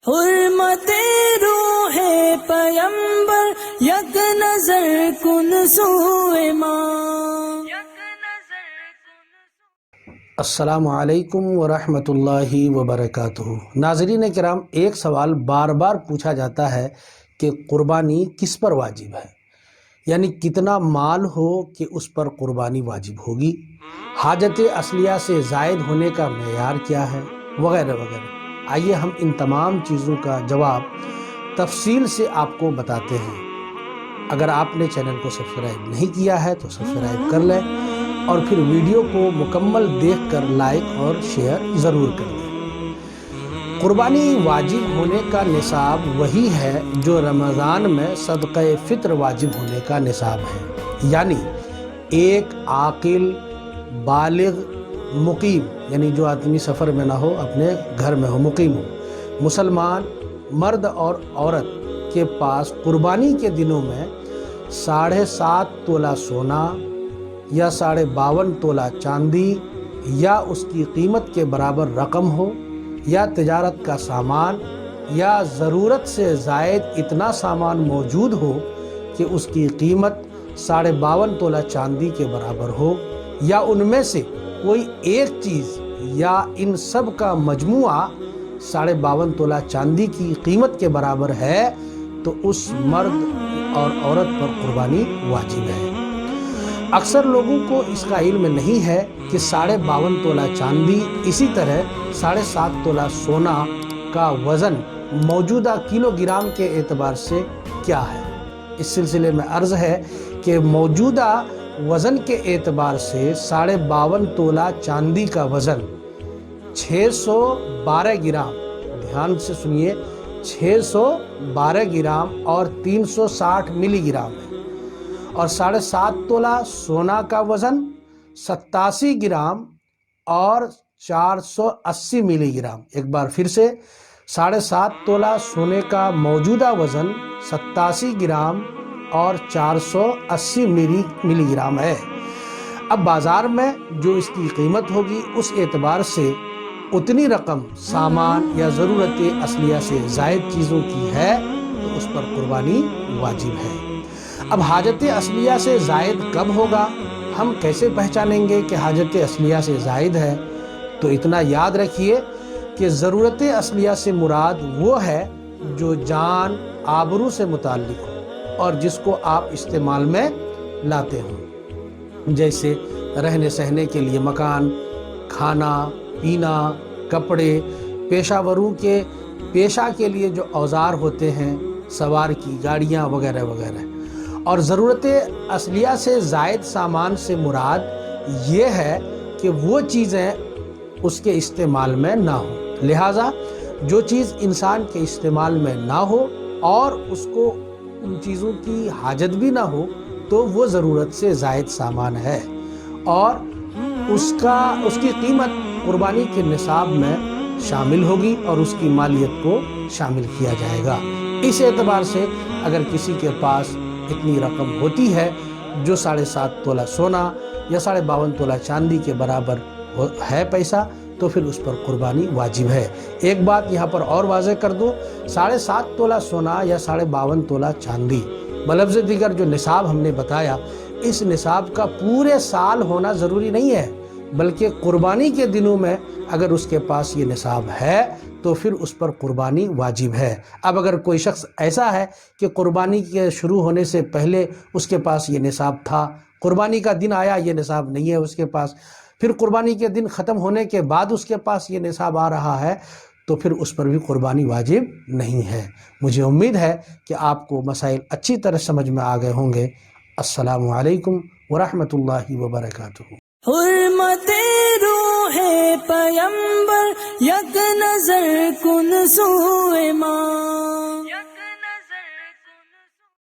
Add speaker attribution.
Speaker 1: حرمت روح پیمبر یک نظر کن سوئے ماں.
Speaker 2: السلام علیکم ورحمۃ اللہ وبرکاتہ. ناظرین کرام، ایک سوال بار بار پوچھا جاتا ہے کہ قربانی کس پر واجب ہے، یعنی کتنا مال ہو کہ اس پر قربانی واجب ہوگی، حاجت اصلیہ سے زائد ہونے کا معیار کیا ہے، وغیرہ وغیرہ. آئیے ہم ان تمام چیزوں کا جواب تفصیل سے آپ کو بتاتے ہیں. اگر آپ نے چینل کو سبسکرائب نہیں کیا ہے تو سبسکرائب کر لیں اور پھر ویڈیو کو مکمل دیکھ کر لائک اور شیئر ضرور کر دیں. قربانی واجب ہونے کا نصاب وہی ہے جو رمضان میں صدقہ فطر واجب ہونے کا نصاب ہے، یعنی ایک عاقل بالغ مقیم، یعنی جو آدمی سفر میں نہ ہو، اپنے گھر میں ہو، مقیم ہو، مسلمان مرد اور عورت کے پاس قربانی کے دنوں میں 7.5 تولہ سونا یا 52.5 تولہ چاندی یا اس کی قیمت کے برابر رقم ہو، یا تجارت کا سامان یا ضرورت سے زائد اتنا سامان موجود ہو کہ اس کی قیمت 52.5 تولہ چاندی کے برابر ہو، یا ان میں سے کوئی ایک چیز یا ان سب کا مجموعہ 52.5 تولہ چاندی کی قیمت کے برابر ہے، تو اس مرد اور عورت پر قربانی واجب ہے. اکثر لوگوں کو اس کا علم نہیں ہے کہ 52.5 تولہ چاندی، اسی طرح 7.5 تولہ سونا کا وزن موجودہ کلو گرام کے اعتبار سے کیا ہے. اس سلسلے میں عرض ہے کہ موجودہ وزن کے اعتبار سے 52.5 تولہ چاندی کا وزن 612 گرام، دھیان سے سنیے، 612 گرام اور 360 ملی گرام ہے، اور 7.5 تولہ سونا کا وزن 87 گرام اور 480 ملی گرام. ایک بار پھر سے، 7.5 تولہ سونے کا موجودہ وزن 87 گرام اور 480 ملی گرام ہے. اب بازار میں جو اس کی قیمت ہوگی، اس اعتبار سے اتنی رقم سامان یا ضرورت اصلیہ سے زائد چیزوں کی ہے تو اس پر قربانی واجب ہے. اب حاجت اصلیہ سے زائد کب ہوگا، ہم کیسے پہچانیں گے کہ حاجت اصلیہ سے زائد ہے؟ تو اتنا یاد رکھیے کہ ضرورت اصلیہ سے مراد وہ ہے جو جان آبرو سے متعلق ہو اور جس کو آپ استعمال میں لاتے ہوں، جیسے رہنے سہنے کے لیے مکان، کھانا پینا، کپڑے، پیشہ وروں کے پیشہ کے لیے جو اوزار ہوتے ہیں، سوار کی گاڑیاں وغیرہ وغیرہ. اور ضرورت اصلیہ سے زائد سامان سے مراد یہ ہے کہ وہ چیزیں اس کے استعمال میں نہ ہوں. لہٰذا جو چیز انسان کے استعمال میں نہ ہو اور اس کو ان چیزوں کی حاجت بھی نہ ہو تو وہ ضرورت سے زائد سامان ہے، اور اس کی قیمت قربانی کے نصاب میں شامل ہوگی اور اس کی مالیت کو شامل کیا جائے گا. اس اعتبار سے اگر کسی کے پاس اتنی رقم ہوتی ہے جو 7.5 تولہ سونا یا 52.5 تولہ چاندی کے برابر ہے پیسہ، تو پھر اس پر قربانی واجب ہے. ایک بات یہاں پر اور واضح کر دوں، 7.5 تولہ سونا یا 52.5 تولہ چاندی بلفظ دیگر جو نصاب ہم نے بتایا، اس نصاب کا پورے سال ہونا ضروری نہیں ہے، بلکہ قربانی کے دنوں میں اگر اس کے پاس یہ نصاب ہے تو پھر اس پر قربانی واجب ہے. اب اگر کوئی شخص ایسا ہے کہ قربانی کے شروع ہونے سے پہلے اس کے پاس یہ نصاب تھا، قربانی کا دن آیا یہ نصاب نہیں ہے اس کے پاس، پھر قربانی کے دن ختم ہونے کے بعد اس کے پاس یہ نصاب آ رہا ہے، تو پھر اس پر بھی قربانی واجب نہیں ہے. مجھے امید ہے کہ آپ کو مسائل اچھی طرح سمجھ میں آ گئے ہوں گے. السلام علیکم ورحمۃ اللہ وبرکاتہ.
Speaker 1: حرمت روح پیمبر یک نظر کن سوئے ماں.